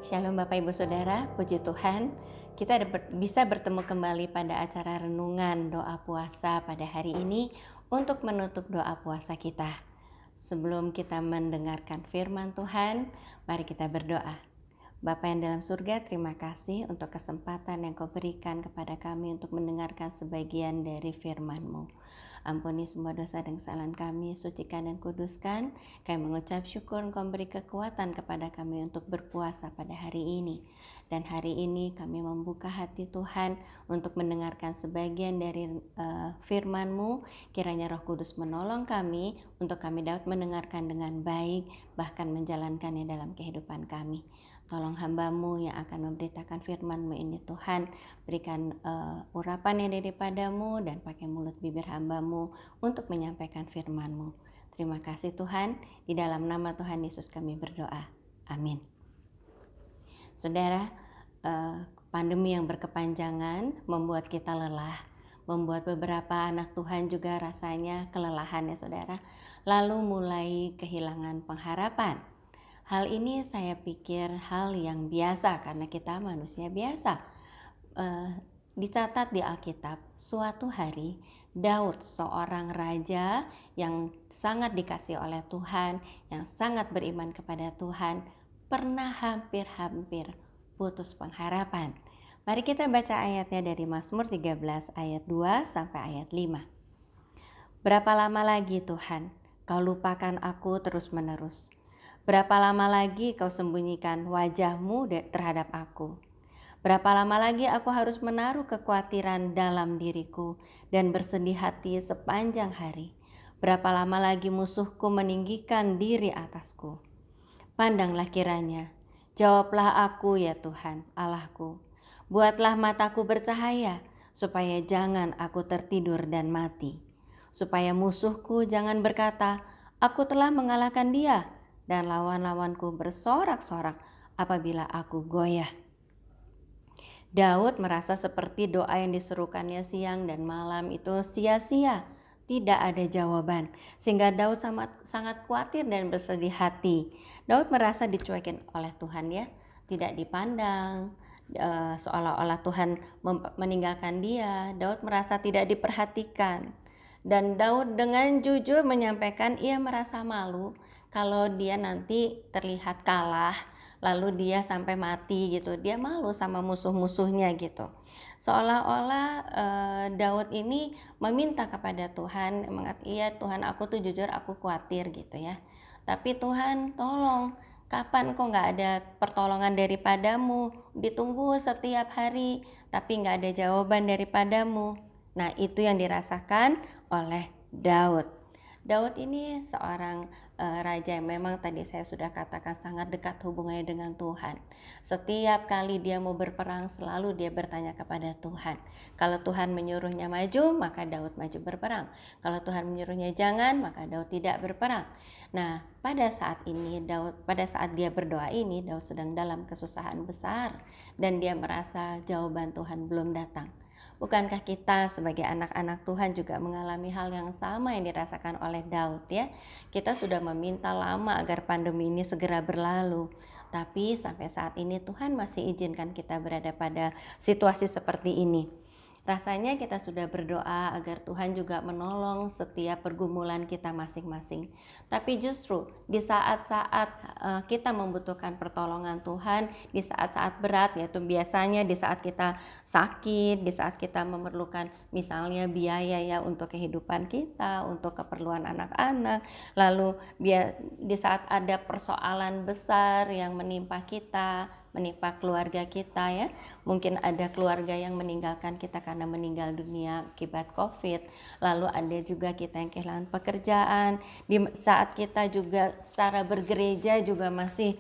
Shalom Bapak Ibu Saudara, puji Tuhan kita bisa bertemu kembali pada acara renungan doa puasa pada hari ini untuk menutup doa puasa kita. Sebelum kita mendengarkan firman Tuhan, mari kita berdoa. Bapa yang dalam surga, terima kasih untuk kesempatan yang Kau berikan kepada kami untuk mendengarkan sebagian dari firman-Mu. Ampuni semua dosa dan kesalahan kami, sucikan dan kuduskan. Kami mengucap syukur Engkau beri kekuatan kepada kami untuk berpuasa pada hari ini. Dan hari ini kami membuka hati Tuhan untuk mendengarkan sebagian dari firman-Mu. Kiranya Roh Kudus menolong kami untuk kami dapat mendengarkan dengan baik, bahkan menjalankannya dalam kehidupan kami. Tolong hamba-Mu yang akan memberitakan firman-Mu ini Tuhan, berikan urapan yang daripada-Mu dan pakai mulut bibir hamba-Mu untuk menyampaikan firman-Mu. Terima kasih Tuhan, di dalam nama Tuhan Yesus kami berdoa. Amin. Saudara, pandemi yang berkepanjangan membuat kita lelah, membuat beberapa anak Tuhan juga rasanya kelelahan ya saudara, lalu mulai kehilangan pengharapan. Hal ini saya pikir hal yang biasa karena kita manusia biasa. Dicatat di Alkitab, suatu hari Daud, seorang raja yang sangat dikasihi oleh Tuhan, yang sangat beriman kepada Tuhan, pernah hampir-hampir putus pengharapan. Mari kita baca ayatnya dari Mazmur 13 ayat 2 sampai ayat 5. Berapa lama lagi Tuhan, Kau lupakan aku terus-menerus? Berapa lama lagi Kau sembunyikan wajah-Mu terhadap aku? Berapa lama lagi aku harus menaruh kekhawatiran dalam diriku dan bersedih hati sepanjang hari? Berapa lama lagi musuhku meninggikan diri atasku? Pandanglah kiranya, jawablah aku ya Tuhan Allahku. Buatlah mataku bercahaya, supaya jangan aku tertidur dan mati. Supaya musuhku jangan berkata, aku telah mengalahkan dia, dan lawan-lawanku bersorak-sorak apabila aku goyah. Daud merasa seperti doa yang diserukannya siang dan malam itu sia-sia, tidak ada jawaban, sehingga Daud sangat khawatir dan bersedih hati. Daud merasa dicuekin oleh Tuhan ya, tidak dipandang, seolah-olah Tuhan meninggalkan dia. Daud merasa tidak diperhatikan, dan Daud dengan jujur menyampaikan ia merasa malu kalau dia nanti terlihat kalah, lalu dia sampai mati gitu. Dia malu sama musuh-musuhnya gitu. Seolah-olah Daud ini meminta kepada Tuhan, iya Tuhan aku tuh jujur aku khawatir gitu ya. Tapi Tuhan tolong, kapan kok gak ada pertolongan daripadamu? Ditunggu setiap hari tapi gak ada jawaban daripadamu. Nah itu yang dirasakan oleh Daud. Daud ini seorang raja yang memang tadi saya sudah katakan sangat dekat hubungannya dengan Tuhan. Setiap kali dia mau berperang selalu dia bertanya kepada Tuhan. Kalau Tuhan menyuruhnya maju, maka Daud maju berperang. Kalau Tuhan menyuruhnya jangan, maka Daud tidak berperang. Nah, pada saat dia berdoa ini, Daud sedang dalam kesusahan besar dan dia merasa jawaban Tuhan belum datang. Bukankah kita sebagai anak-anak Tuhan juga mengalami hal yang sama yang dirasakan oleh Daud ya? Kita sudah meminta lama agar pandemi ini segera berlalu. Tapi sampai saat ini Tuhan masih izinkan kita berada pada situasi seperti ini. Rasanya kita sudah berdoa agar Tuhan juga menolong setiap pergumulan kita masing-masing. Tapi justru di saat-saat kita membutuhkan pertolongan Tuhan, di saat-saat berat, yaitu biasanya di saat kita sakit, di saat kita memerlukan misalnya biaya ya untuk kehidupan kita, untuk keperluan anak-anak, lalu di saat ada persoalan besar yang menimpa kita, menimpa keluarga kita ya. Mungkin ada keluarga yang meninggalkan kita karena meninggal dunia akibat COVID. Lalu ada juga kita yang kehilangan pekerjaan. Di saat kita juga secara bergereja juga masih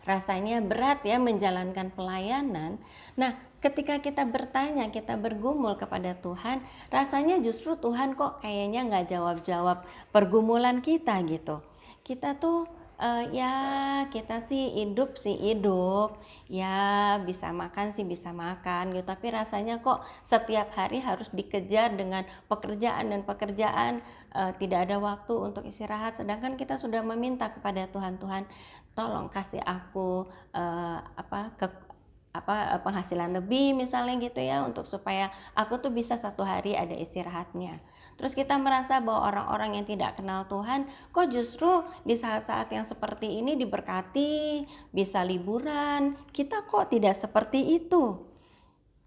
rasanya berat ya menjalankan pelayanan. Nah, ketika kita bertanya, kita bergumul kepada Tuhan, rasanya justru Tuhan kok kayaknya gak jawab-jawab pergumulan kita gitu. Kita tuh Ya kita sih hidup, ya bisa makan sih bisa makan gitu, tapi rasanya kok setiap hari harus dikejar dengan pekerjaan dan pekerjaan, tidak ada waktu untuk istirahat, sedangkan kita sudah meminta kepada Tuhan, Tuhan tolong kasih aku penghasilan lebih misalnya gitu ya, untuk supaya aku tuh bisa satu hari ada istirahatnya. Terus kita merasa bahwa orang-orang yang tidak kenal Tuhan kok justru di saat-saat yang seperti ini diberkati, bisa liburan, kita kok tidak seperti itu.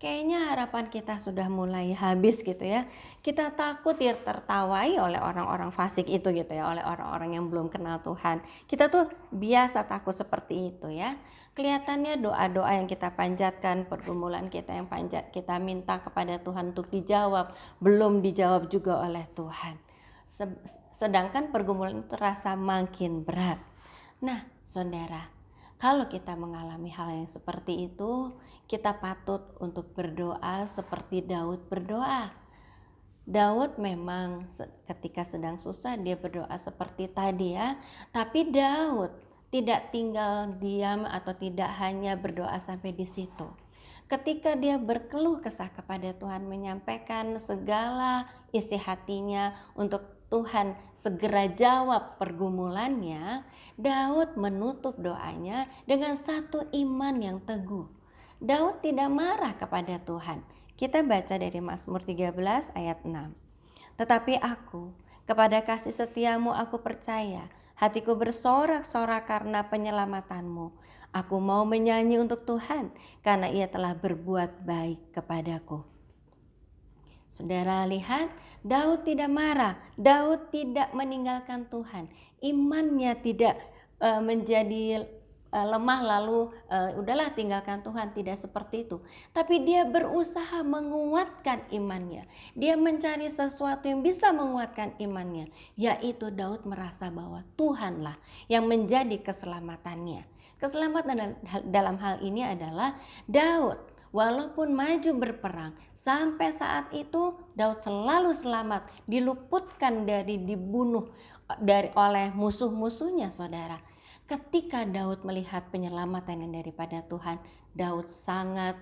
Kayaknya harapan kita sudah mulai habis gitu ya. Kita takut ya tertawai oleh orang-orang fasik itu gitu ya, oleh orang-orang yang belum kenal Tuhan. Kita tuh biasa takut seperti itu ya. Kelihatannya doa-doa yang kita panjatkan, pergumulan kita yang kita minta kepada Tuhan untuk dijawab, belum dijawab juga oleh Tuhan. Sedangkan pergumulan itu terasa makin berat. Nah, saudara, kalau kita mengalami hal yang seperti itu, kita patut untuk berdoa seperti Daud berdoa. Daud memang ketika sedang susah dia berdoa seperti tadi ya, tapi Daud tidak tinggal diam atau tidak hanya berdoa sampai di situ. Ketika dia berkeluh kesah kepada Tuhan, menyampaikan segala isi hatinya untuk Tuhan segera jawab pergumulannya, Daud menutup doanya dengan satu iman yang teguh. Daud tidak marah kepada Tuhan. Kita baca dari Mazmur 13 ayat 6. Tetapi aku, kepada kasih setiamu aku percaya, hatiku bersorak-sorak karena penyelamatanmu. Aku mau menyanyi untuk Tuhan, karena ia telah berbuat baik kepadaku. Saudara lihat, Daud tidak marah, Daud tidak meninggalkan Tuhan. Imannya tidak menjadi lemah lalu udahlah tinggalkan Tuhan, tidak seperti itu. Tapi dia berusaha menguatkan imannya. Dia mencari sesuatu yang bisa menguatkan imannya, yaitu Daud merasa bahwa Tuhanlah yang menjadi keselamatannya. Keselamatan dalam hal ini adalah Daud walaupun maju berperang, sampai saat itu Daud selalu selamat, diluputkan dari dibunuh oleh musuh-musuhnya, saudara. Ketika Daud melihat penyelamatan yang daripada Tuhan, Daud sangat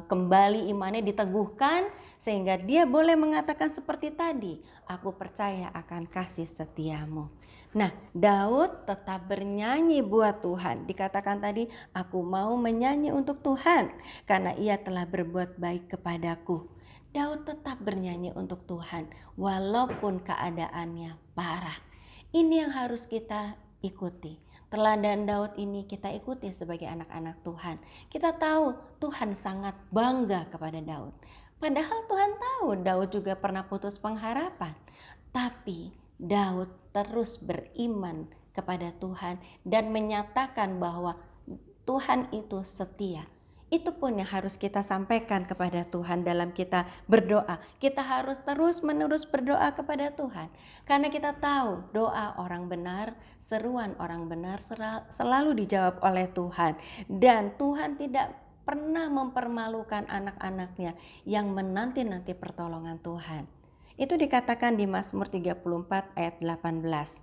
kembali imannya diteguhkan sehingga dia boleh mengatakan seperti tadi, aku percaya akan kasih setiamu. Nah, Daud tetap bernyanyi buat Tuhan. Dikatakan tadi, aku mau menyanyi untuk Tuhan karena ia telah berbuat baik kepadaku. Daud tetap bernyanyi untuk Tuhan walaupun keadaannya parah. Ini yang harus kita ikuti. Teladan Daud ini kita ikuti sebagai anak-anak Tuhan. Kita tahu Tuhan sangat bangga kepada Daud. Padahal Tuhan tahu Daud juga pernah putus pengharapan. Tapi Daud terus beriman kepada Tuhan dan menyatakan bahwa Tuhan itu setia. Itu pun yang harus kita sampaikan kepada Tuhan dalam kita berdoa. Kita harus terus-menerus berdoa kepada Tuhan. Karena kita tahu doa orang benar, seruan orang benar selalu dijawab oleh Tuhan. Dan Tuhan tidak pernah mempermalukan anak-anaknya yang menanti-nanti pertolongan Tuhan. Itu dikatakan di Mazmur 34 ayat 18.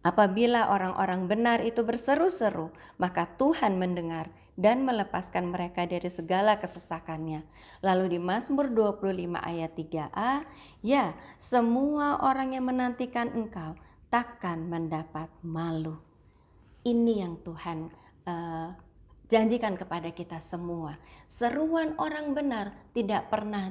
Apabila orang-orang benar itu berseru-seru, maka Tuhan mendengar dan melepaskan mereka dari segala kesesakannya. Lalu di Mazmur 25 ayat 3a, ya, semua orang yang menantikan engkau takkan mendapat malu. Ini yang Tuhan janjikan kepada kita semua. Seruan orang benar tidak pernah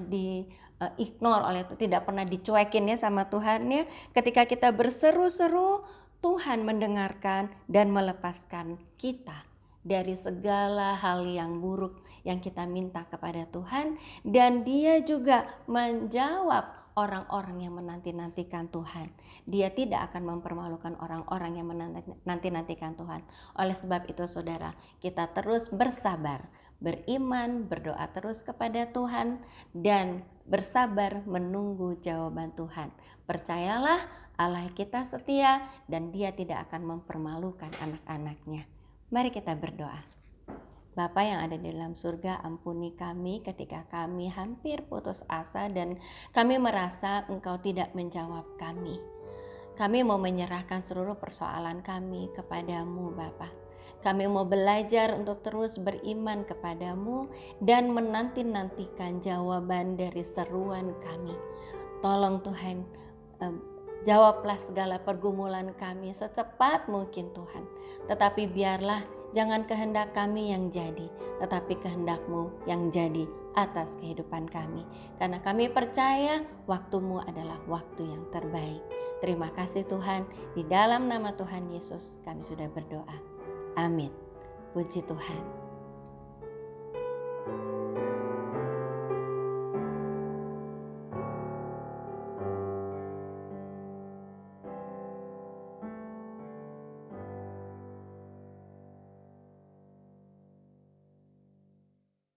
ignore oleh Tuhan, tidak pernah dicuekin ya sama Tuhan ya. Ketika kita berseru-seru, Tuhan mendengarkan dan melepaskan kita dari segala hal yang buruk yang kita minta kepada Tuhan, dan Dia juga menjawab orang-orang yang menanti-nantikan Tuhan. Dia tidak akan mempermalukan orang-orang yang menanti-nantikan Tuhan. Oleh sebab itu saudara, kita terus bersabar, beriman, berdoa terus kepada Tuhan, dan bersabar menunggu jawaban Tuhan. Percayalah Allah kita setia dan Dia tidak akan mempermalukan anak-anaknya. Mari kita berdoa. Bapa yang ada di dalam surga, ampuni kami ketika kami hampir putus asa dan kami merasa Engkau tidak menjawab kami. Kami mau menyerahkan seluruh persoalan kami kepadamu Bapa. Kami mau belajar untuk terus beriman kepadamu dan menanti-nantikan jawaban dari seruan kami. Tolong Tuhan, jawablah segala pergumulan kami secepat mungkin Tuhan. Tetapi biarlah jangan kehendak kami yang jadi, tetapi kehendak-Mu yang jadi atas kehidupan kami. Karena kami percaya waktu-Mu adalah waktu yang terbaik. Terima kasih Tuhan, di dalam nama Tuhan Yesus kami sudah berdoa. Amin. Puji Tuhan.